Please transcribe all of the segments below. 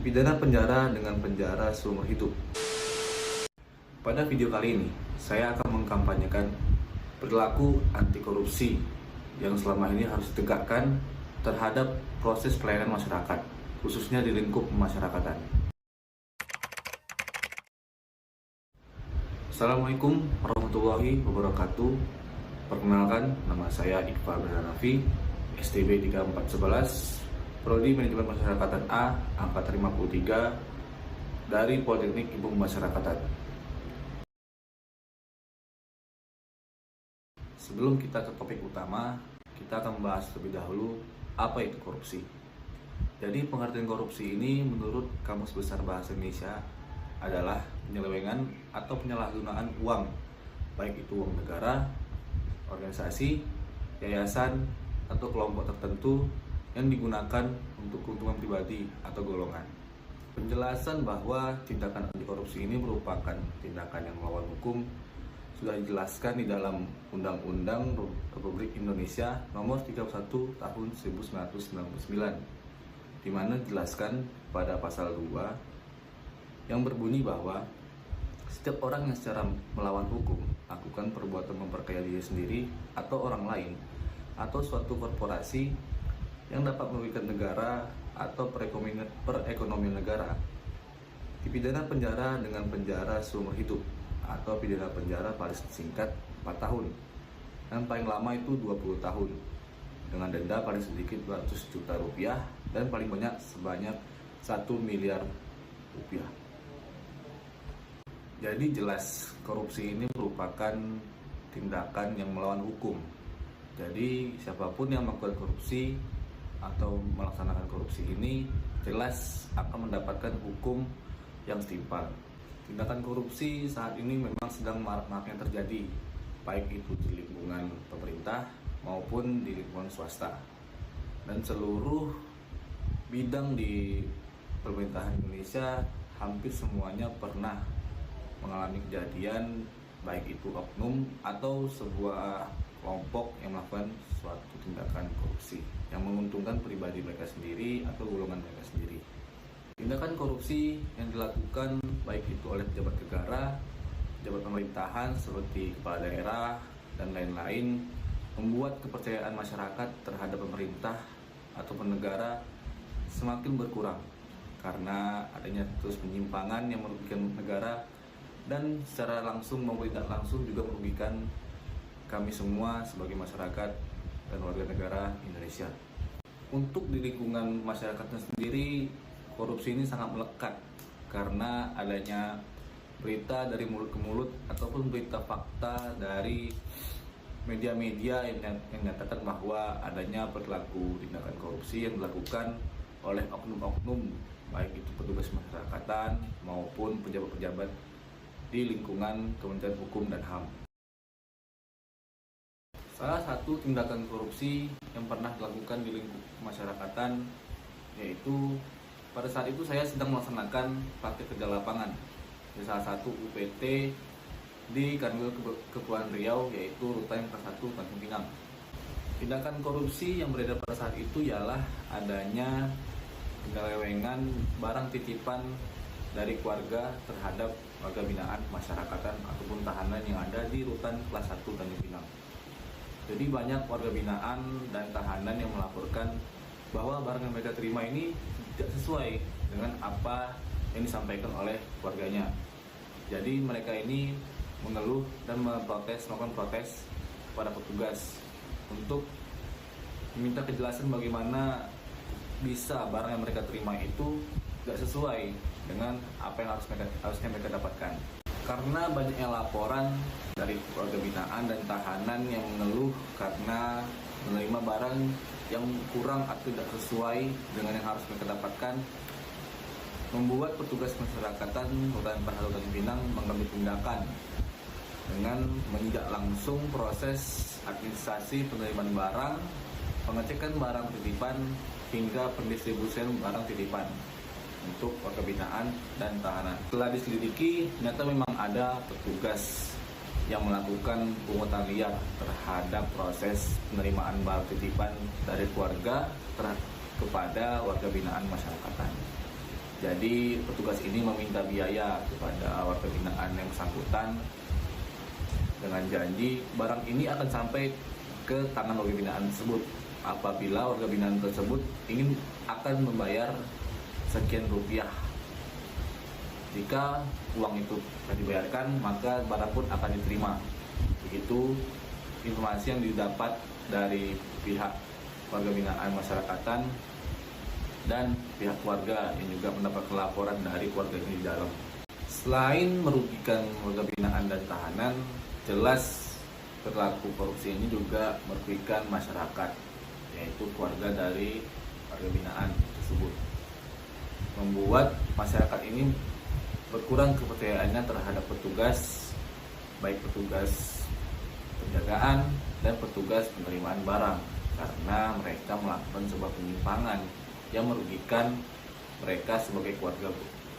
dipidana penjara dengan penjara seumur hidup. Pada video kali ini, saya akan mengkampanyekan perilaku anti korupsi yang selama ini harus ditegakkan terhadap proses pelayanan masyarakat, khususnya di lingkup pemasyarakatan. Assalamualaikum warahmatullahi wabarakatuh. Perkenalkan, nama saya Iqbal Raffi, STB 3411, Prodi Manajemen Masyarakatan A, Angkatan 53, dari Politeknik Ilmu Masyarakatan. Sebelum kita ke topik utama, kita akan membahas lebih dahulu apa itu korupsi. Jadi pengertian korupsi ini menurut Kamus Besar Bahasa Indonesia adalah penyelewengan atau penyalahgunaan uang, baik itu uang negara, organisasi, yayasan, atau kelompok tertentu yang digunakan untuk keuntungan pribadi atau golongan. Penjelasan bahwa tindakan anti korupsi ini merupakan tindakan yang melawan hukum sudah dijelaskan di dalam Undang-Undang Republik Indonesia Nomor 31 Tahun 1999, di mana dijelaskan pada pasal 2 yang berbunyi bahwa setiap orang yang secara melawan hukum melakukan perbuatan memperkaya diri sendiri atau orang lain atau suatu korporasi yang dapat merugikan negara atau perekonomian negara dipidana penjara dengan penjara seumur hidup atau pidana penjara paling singkat 4 tahun dan paling lama itu 20 tahun dengan denda paling sedikit 200 juta rupiah dan paling banyak sebanyak 1 miliar rupiah. Jadi jelas korupsi ini merupakan tindakan yang melawan hukum. Jadi siapapun yang melakukan korupsi atau melaksanakan korupsi ini jelas akan mendapatkan hukum yang setimpal. Tindakan korupsi saat ini memang sedang marak-maraknya terjadi, baik itu di lingkungan pemerintah maupun di lingkungan swasta. Dan seluruh bidang di pemerintahan Indonesia hampir semuanya pernah mengalami kejadian, baik itu oknum atau sebuah kelompok yang melakukan suatu tindakan korupsi yang menguntungkan pribadi mereka sendiri atau golongan mereka sendiri. Tindakan korupsi yang dilakukan baik itu oleh pejabat negara, pejabat pemerintahan seperti kepala daerah dan lain-lain membuat kepercayaan masyarakat terhadap pemerintah ataupun negara semakin berkurang karena adanya terus penyimpangan yang merugikan negara dan secara langsung maupun tidak langsung juga merugikan kami semua sebagai masyarakat dan warga negara Indonesia. Untuk di lingkungan masyarakatnya sendiri, korupsi ini sangat melekat karena adanya berita dari mulut ke mulut ataupun berita fakta dari media-media yang menyatakan bahwa adanya perilaku tindakan korupsi yang dilakukan oleh oknum-oknum, baik itu petugas masyarakatan maupun pejabat-pejabat di lingkungan Kementerian Hukum dan HAM. Salah satu tindakan korupsi yang pernah dilakukan di lingkup masyarakatan yaitu pada saat itu saya sedang melaksanakan praktik kerja lapangan di salah satu UPT di Kanwil Kepulauan Riau, yaitu Rutan Kelas 1 Tanjung Pinang. Tindakan korupsi yang beredar pada saat itu ialah adanya penyelewengan barang titipan dari keluarga terhadap warga binaan masyarakatan ataupun tahanan yang ada di Rutan Kelas 1 Tanjung Pinang. Jadi banyak warga binaan dan tahanan yang melaporkan bahwa barang yang mereka terima ini tidak sesuai dengan apa yang disampaikan oleh keluarganya. Jadi mereka ini mengeluh dan melakukan protes kepada petugas untuk meminta kejelasan bagaimana bisa barang yang mereka terima itu tidak sesuai dengan apa yang harusnya mereka dapatkan. Karena banyaknya laporan dari warga binaan dan tahanan yang mengeluh karena menerima barang yang kurang atau tidak sesuai dengan yang harus mereka dapatkan, membuat petugas masyarakatan Rutan Tanjung Pinang mengambil tindakan dengan menindak langsung proses administrasi penerimaan barang, pengecekan barang titipan hingga pendistribusian barang titipan untuk warga binaan dan tahanan. Setelah diselidiki, ternyata memang ada petugas yang melakukan pungutan liar terhadap proses penerimaan barang titipan dari keluarga kepada warga binaan masyarakatan. Jadi petugas ini meminta biaya kepada warga binaan yang bersangkutan dengan janji barang ini akan sampai ke tangan warga binaan tersebut apabila warga binaan tersebut ingin akan membayar sekian rupiah. Jika uang itu telah dibayarkan, maka barang pun akan diterima. Begitu informasi yang didapat dari pihak warga binaan masyarakatan dan pihak keluarga yang juga mendapat laporan dari keluarga ini di dalam. Selain merugikan warga binaan dan tahanan, jelas perilaku korupsi ini juga merugikan masyarakat, yaitu keluarga dari warga binaan tersebut, membuat masyarakat ini berkurang kepercayaannya terhadap petugas, baik petugas penjagaan dan petugas penerimaan barang, karena mereka melakukan sebuah penyimpangan yang merugikan mereka sebagai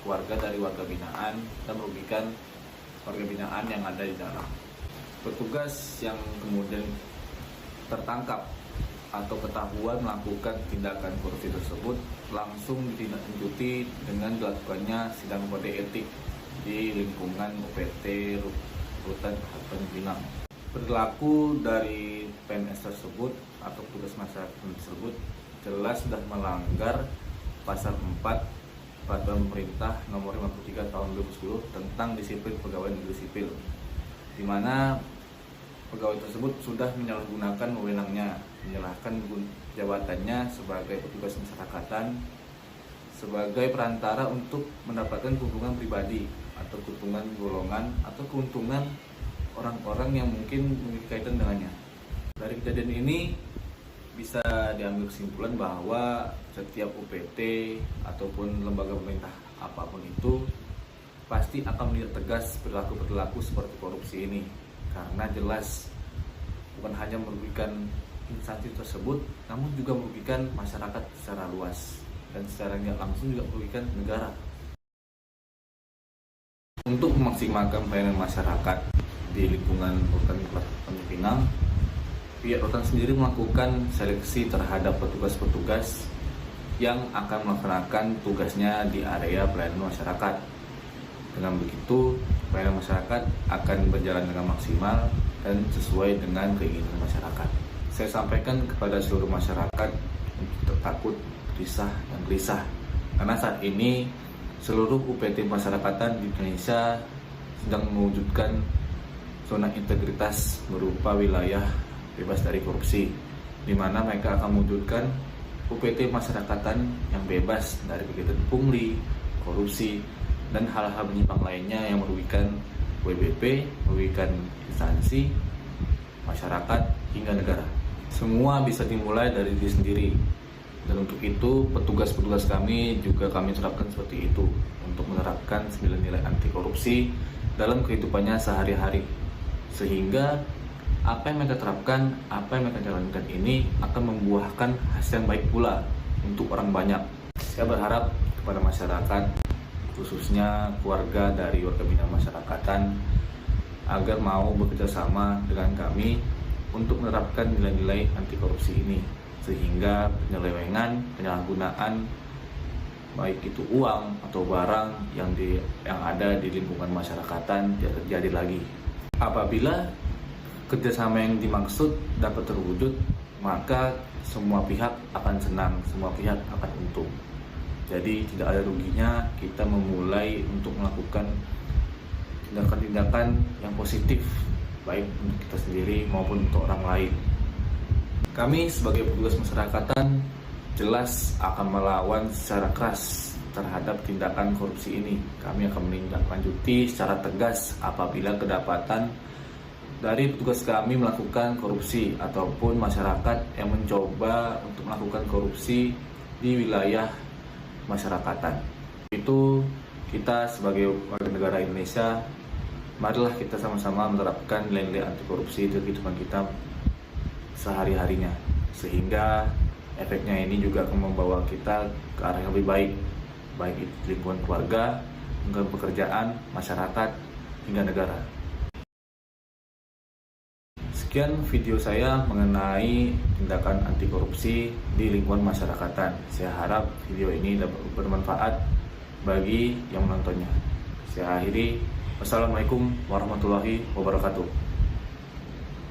keluarga dari warga binaan dan merugikan warga binaan yang ada di dalam. Petugas yang kemudian tertangkap atau ketahuan melakukan tindakan korupsi tersebut langsung ditindaklanjuti dengan dilakukannya sidang kode etik di lingkungan UPT Rutan Kabupaten Pinang. Perilaku dari PNS tersebut atau petugas masyarakat tersebut jelas sudah melanggar pasal 4 Peraturan Pemerintah Nomor 53 Tahun 2010 tentang disiplin pegawai negeri sipil, di mana pegawai tersebut sudah menyalahgunakan wewenangnya, menyalahkan jabatannya sebagai petugas masyarakatan sebagai perantara untuk mendapatkan keuntungan pribadi atau keuntungan golongan atau keuntungan orang-orang yang mungkin memiliki kaitan dengannya. Dari kejadian ini bisa diambil kesimpulan bahwa setiap UPT ataupun lembaga pemerintah apapun itu pasti akan menindak tegas perilaku seperti korupsi ini, karena jelas bukan hanya merugikan instansi tersebut, namun juga merugikan masyarakat secara luas dan secara tidak langsung juga merugikan negara. Untuk memaksimalkan pelayanan masyarakat di lingkungan Rutan Kabupaten Pinang, pihak Rutan sendiri melakukan seleksi terhadap petugas-petugas yang akan melaksanakan tugasnya di area pelayanan masyarakat. Dengan begitu, pelayanan masyarakat akan berjalan dengan maksimal dan sesuai dengan keinginan masyarakat. Saya sampaikan kepada seluruh masyarakat untuk takut, risah, dan gelisah, karena saat ini seluruh UPT masyarakatan di Indonesia sedang mewujudkan zona integritas berupa wilayah bebas dari korupsi, di mana mereka akan mewujudkan UPT masyarakatan yang bebas dari kegiatan pungli, korupsi, dan hal-hal menyimpang lainnya yang merugikan WBP, merugikan instansi, masyarakat, hingga negara. Semua bisa dimulai dari diri sendiri. Dan untuk itu, petugas-petugas kami juga kami terapkan seperti itu, untuk menerapkan 9 nilai anti korupsi dalam kehidupannya sehari-hari. Sehingga apa yang mereka terapkan, apa yang mereka jalankan ini akan membuahkan hasil yang baik pula untuk orang banyak. Saya berharap kepada masyarakat, khususnya keluarga dari warga binaan masyarakatan, agar mau bekerja sama dengan kami untuk menerapkan nilai-nilai anti korupsi ini, sehingga penyelewengan, penyalahgunaan baik itu uang atau barang yang ada di lingkungan masyarakatan tidak terjadi lagi. Apabila kerjasama yang dimaksud dapat terwujud, maka semua pihak akan senang, semua pihak akan untung. Jadi tidak ada ruginya kita memulai untuk melakukan tindakan-tindakan yang positif, baik untuk kita sendiri maupun untuk orang lain. Kami sebagai petugas masyarakatan jelas akan melawan secara keras terhadap tindakan korupsi ini. Kami akan menindaklanjuti secara tegas apabila kedapatan dari petugas kami melakukan korupsi ataupun masyarakat yang mencoba untuk melakukan korupsi di wilayah masyarakatan. Itu kita sebagai warga negara Indonesia, marilah kita sama-sama menerapkan nilai-nilai anti korupsi di kehidupan kita sehari-harinya, sehingga efeknya ini juga akan membawa kita ke arah yang lebih baik, baik itu lingkungan keluarga, lingkungan pekerjaan, masyarakat, hingga negara. Sekian video saya mengenai tindakan anti korupsi di lingkungan masyarakatan. Saya harap video ini dapat bermanfaat bagi yang menontonnya. Saya akhiri, wassalamualaikum warahmatullahi wabarakatuh.